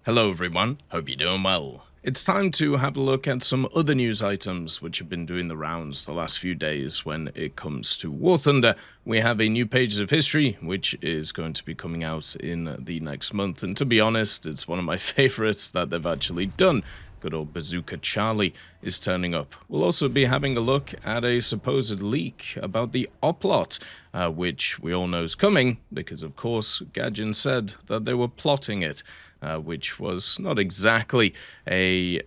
Hello everyone, hope you're doing well. It's time to have a look at some other news items which have been doing the rounds the last few days when it comes to War Thunder. We have a new Pages of History which is going to be coming out in the next month, and to be honest, it's one of my favorites that they've actually done. Good old Bazooka Charlie is turning up. We'll also be having a look at a supposed leak about the Oplot, which we all know is coming because of course Gaijin said that they were plotting it. Which was not exactly a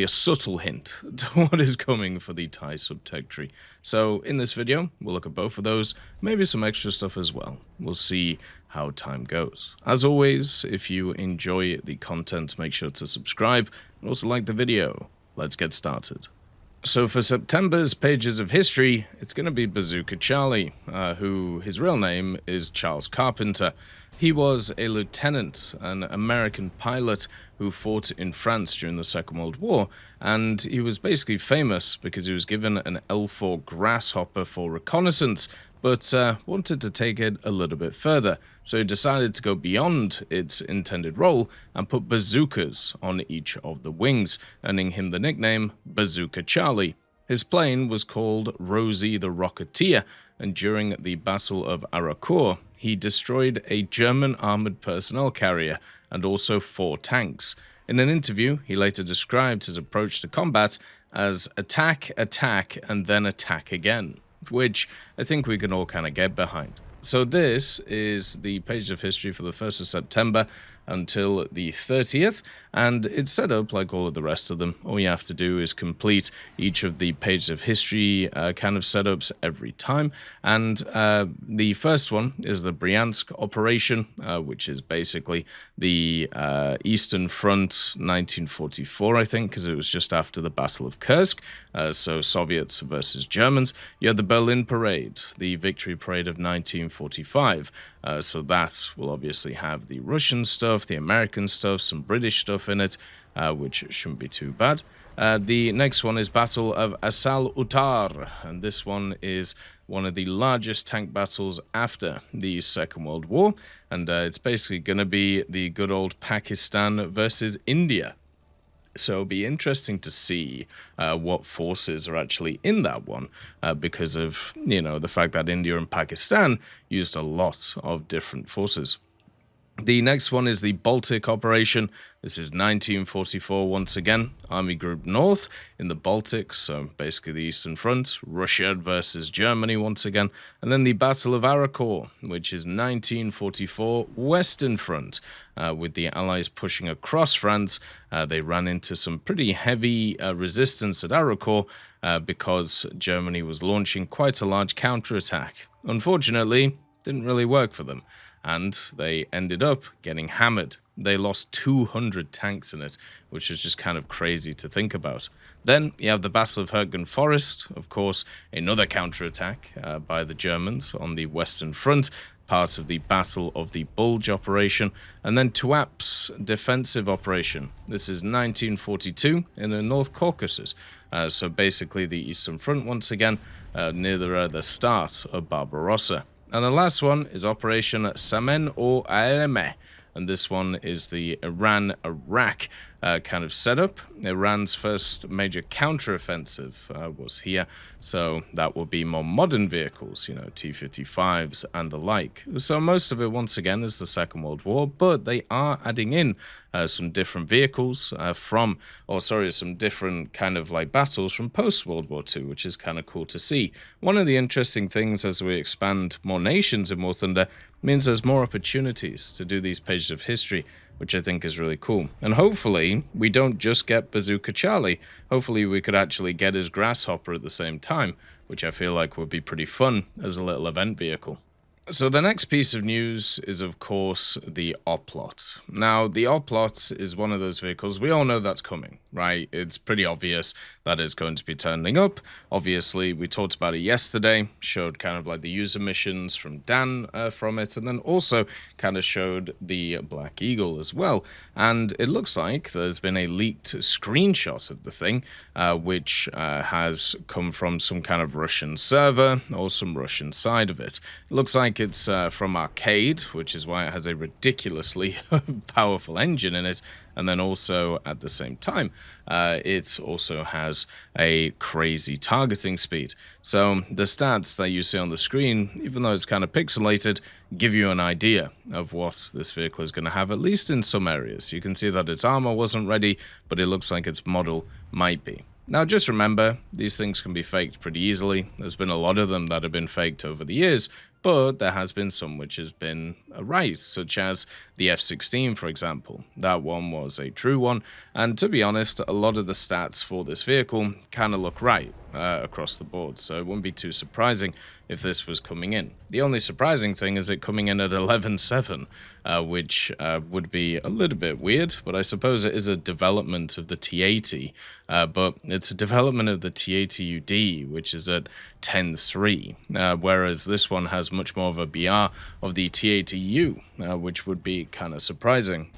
subtle hint to what is coming for the Thai subtectory. So in this video, we'll look at both of those, maybe some extra stuff as well. We'll see how time goes. As always, if you enjoy the content, make sure to subscribe and also like the video. Let's get started. So for September's Pages of History, it's going to be Bazooka Charlie, who his real name is Charles Carpenter. He was a lieutenant, an American pilot who fought in France during the Second World War, and he was basically famous because he was given an L4 Grasshopper for reconnaissance, but wanted to take it a little bit further, so he decided to go beyond its intended role and put bazookas on each of the wings, earning him the nickname Bazooka Charlie. His plane was called Rosie the Rocketeer, and during the Battle of Araucourt, he destroyed a German armored personnel carrier and also 4 tanks. In an interview, he later described his approach to combat as attack, attack, and then attack again, which I think we can all kind of get behind. So this is the Page of History for the 1st of September until the 30th, and it's set up like all of the rest of them. All you have to do is complete each of the Pages of History kind of setups every time, and the first one is the Bryansk operation, which is basically the Eastern Front 1944, I think, because it was just after the Battle of Kursk, so Soviets versus Germans. You had the Berlin Parade, the Victory Parade of 1945, so that will obviously have the Russian stuff, the American stuff, some British stuff in it, which shouldn't be too bad. The next one is Battle of Asal Uttar, and this one is one of the largest tank battles after the Second World War, and it's basically going to be the good old Pakistan versus India. So it'll be interesting to see what forces are actually in that one, because of, the fact that India and Pakistan used a lot of different forces. The next one is the Baltic operation. This is 1944 once again, Army Group North in the Baltics, so basically the Eastern Front, Russia versus Germany once again, and then the Battle of Araucourt, which is 1944 Western Front, with the Allies pushing across France. They ran into some pretty heavy resistance at Araucourt because Germany was launching quite a large counterattack. Unfortunately, didn't really work for them, and they ended up getting hammered. They lost 200 tanks in it, which is just kind of crazy to think about. Then you have the Battle of Hürtgen Forest, of course, another counterattack by the Germans on the Western Front, part of the Battle of the Bulge operation, and then Tuapse defensive operation. This is 1942 in the North Caucasus, so basically the Eastern Front once again, near the start of Barbarossa. And the last one is Operation Samen or Aeme, and this one is the Iran-Iraq kind of setup. Iran's first major counteroffensive was here, so that will be more modern vehicles, T-55s and the like. So most of it, once again, is the Second World War, but they are adding in some different vehicles some different kind of like battles from post-World War II, which is kind of cool to see. One of the interesting things as we expand more nations in War Thunder means there's more opportunities to do these Pages of History, which I think is really cool. And hopefully we don't just get Bazooka Charlie. Hopefully we could actually get his Grasshopper at the same time, which I feel like would be pretty fun as a little event vehicle. So the next piece of news is, of course, the Oplot. Now, the Oplot is one of those vehicles, we all know that's coming, right? It's pretty obvious that it's going to be turning up. Obviously, we talked about it yesterday, showed kind of like the user missions from Dan from it, and then also kind of showed the Black Eagle as well. And it looks like there's been a leaked screenshot of the thing, which has come from some kind of Russian server or some Russian side of it. It looks like like it's from Arcade, which is why it has a ridiculously powerful engine in it. And then also, at the same time, it also has a crazy targeting speed. So the stats that you see on the screen, even though it's kind of pixelated, give you an idea of what this vehicle is going to have, at least in some areas. You can see that its armor wasn't ready, but it looks like its model might be. Now, just remember, these things can be faked pretty easily. There's been a lot of them that have been faked over the years, but there has been some which has been right, such as the F-16, for example. That one was a true one, and to be honest, a lot of the stats for this vehicle kind of look right across the board, so it wouldn't be too surprising if this was coming in. The only surprising thing is it coming in at 11.7, which would be a little bit weird, but I suppose it is a development of the T80, but it's a development of the T80UD, which is at 10.3, whereas this one has much more of a BR of the T80U, which would be kind of surprising.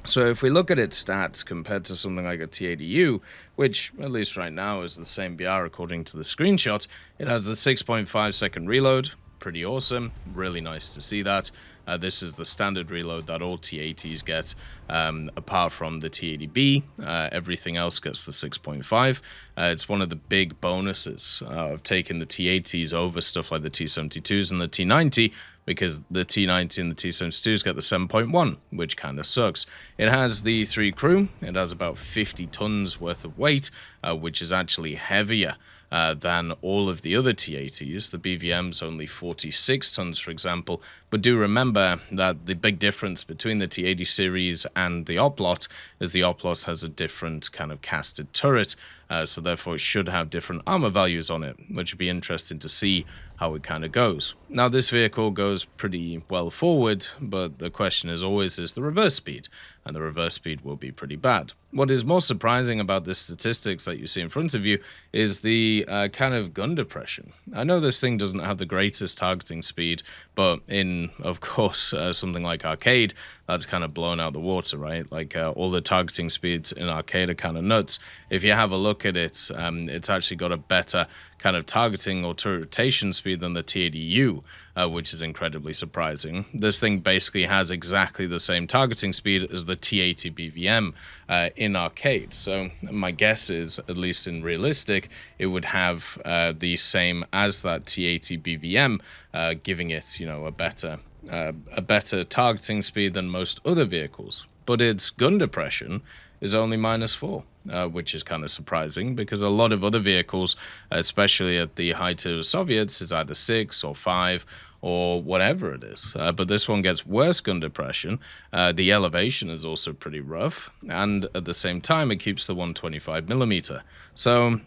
So if we look at its stats compared to something like a T80U, which at least right now is the same BR according to the screenshot, it has the 6.5 second reload, pretty awesome, really nice to see that. This is the standard reload that all T80s get, apart from the T80B. Everything else gets the 6.5. It's one of the big bonuses of taking the T80s over stuff like the T72s and the T90, because the T90 and the T72s get the 7.1, which kind of sucks. It has the 3 crew. It has about 50 tons worth of weight, which is actually heavier than all of the other T80s. The BVM's only 46 tons, for example, but do remember that the big difference between the T80 series and the Oplot is the Oplot has a different kind of casted turret, so therefore it should have different armor values on it, which would be interesting to see how it kind of goes. Now, this vehicle goes pretty well forward, but the question is always is the reverse speed, and the reverse speed will be pretty bad. What is more surprising about the statistics that you see in front of you is the kind of gun depression. I know this thing doesn't have the greatest targeting speed, but in, of course, something like Arcade, that's kind of blown out the water, right? Like all the targeting speeds in Arcade are kind of nuts. If you have a look at it, it's actually got a better kind of targeting or turret rotation speed than the T80U, which is incredibly surprising. This thing basically has exactly the same targeting speed as the T80 BVM in Arcade. So my guess is, at least in realistic, it would have the same as that T80 BVM, giving it, you know, a better targeting speed than most other vehicles. But its gun depression is only -4, which is kind of surprising because a lot of other vehicles, especially at the height of Soviets, is either 6 or 5 or whatever it is. But this one gets worse gun depression. The elevation is also pretty rough, and at the same time, it keeps the 125mm. So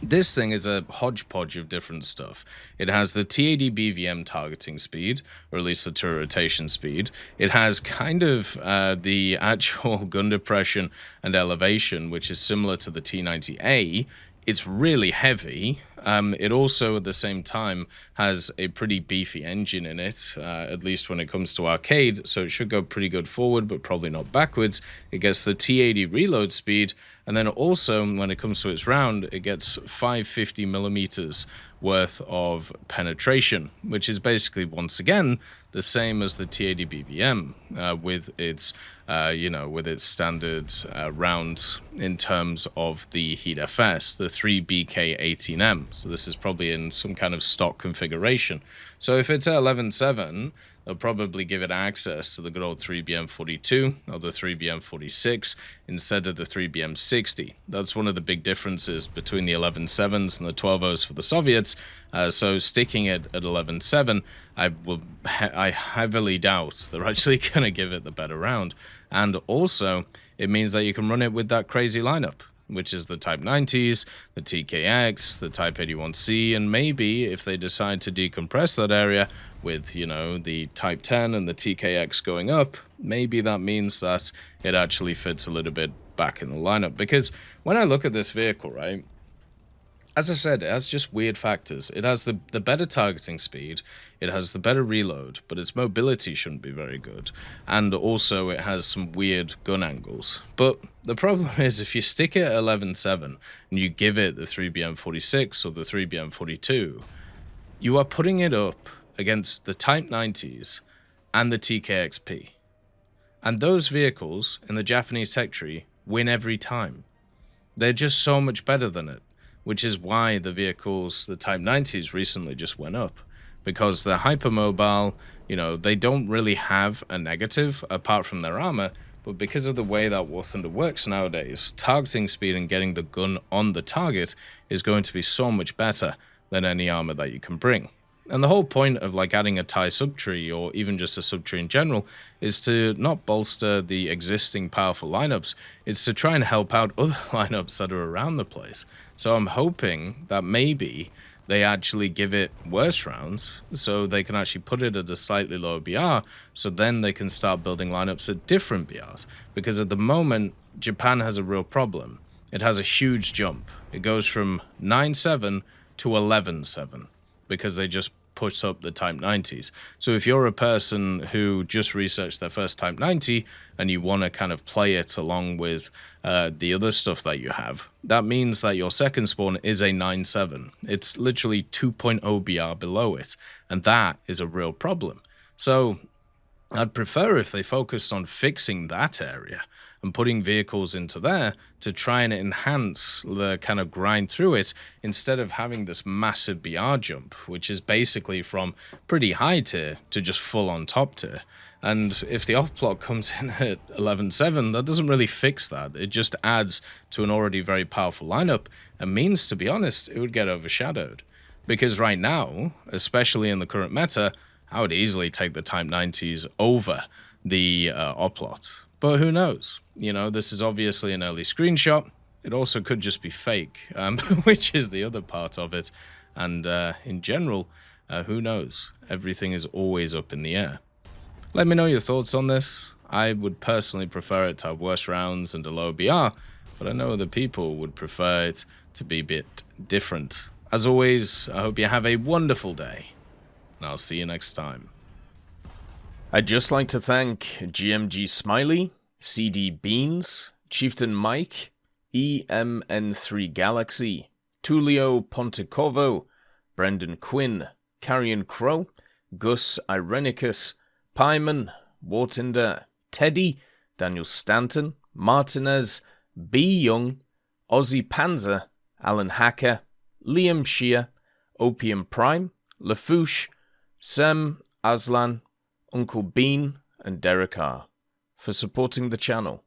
this thing is a hodgepodge of different stuff. It has the T80 BVM targeting speed, or at least the turret rotation speed. It has kind of the actual gun depression and elevation, which is similar to the T90A. It's really heavy. It also, at the same time, has a pretty beefy engine in it, at least when it comes to Arcade, so it should go pretty good forward, but probably not backwards. It gets the T80 reload speed, and then also, when it comes to its round, it gets 550mm worth of penetration, which is basically, once again, the same as the T80 BVM, with its, with its standard round in terms of the Heat FS, the 3BK18M. So this is probably in some kind of stock configuration. So if it's at 11.7, they'll probably give it access to the good old 3BM42 or the 3BM46 instead of the 3BM60. That's one of the big differences between the 11.7s and the 12.0s for the Soviets. So sticking it at 11.7, I heavily doubt they're actually going to give it the better round. And also, it means that you can run it with that crazy lineup, which is the Type 90s, the TKX, the Type 81C, and maybe if they decide to decompress that area with, the Type 10 and the TKX going up, maybe that means that it actually fits a little bit back in the lineup. Because when I look at this vehicle, right, as I said, it has just weird factors. It has the better targeting speed, it has the better reload, but its mobility shouldn't be very good. And also it has some weird gun angles. But the problem is, if you stick it at 11.7 and you give it the 3BM46 or the 3BM42, you are putting it up against the Type 90s and the TKXP. And those vehicles in the Japanese tech tree win every time. They're just so much better than it, which is why the vehicles, the Type 90s, recently just went up. Because they're hypermobile, they don't really have a negative apart from their armor, but because of the way that War Thunder works nowadays, targeting speed and getting the gun on the target is going to be so much better than any armor that you can bring. And the whole point of adding a TIE subtree, or even just a subtree in general, is to not bolster the existing powerful lineups, it's to try and help out other lineups that are around the place. So I'm hoping that maybe they actually give it worse rounds, so they can actually put it at a slightly lower BR, so then they can start building lineups at different BRs. Because at the moment, Japan has a real problem. It has a huge jump. It goes from 9.7 to 11.7. Because they just push up the Type 90s. So if you're a person who just researched their first Type 90 and you want to kind of play it along with the other stuff that you have, that means that your second spawn is a 9.7. It's literally 2.0 BR below it, and that is a real problem. So I'd prefer if they focused on fixing that area and putting vehicles into there to try and enhance the kind of grind through it, instead of having this massive BR jump, which is basically from pretty high tier to just full on top tier. And if the Oplot comes in at 11.7, that doesn't really fix that. It just adds to an already very powerful lineup and means, to be honest, it would get overshadowed. Because right now, especially in the current meta, I would easily take the Type 90s over the Oplot. But who knows? This is obviously an early screenshot. It also could just be fake, which is the other part of it. And in general, who knows? Everything is always up in the air. Let me know your thoughts on this. I would personally prefer it to have worse rounds and a lower BR, but I know other people would prefer it to be a bit different. As always, I hope you have a wonderful day, and I'll see you next time. I'd just like to thank GMG Smiley, CD Beans, Chieftain Mike, EMN3 Galaxy, Tulio Pontecorvo, Brendan Quinn, Carrion Crow, Gus Irenicus, Pyman, Wartinder, Teddy, Daniel Stanton, Martinez, B. Young, Ozzy Panzer, Alan Hacker, Liam Shear, Opium Prime, Lafouche, Sem, Aslan, Uncle Bean, and Derek R. for supporting the channel.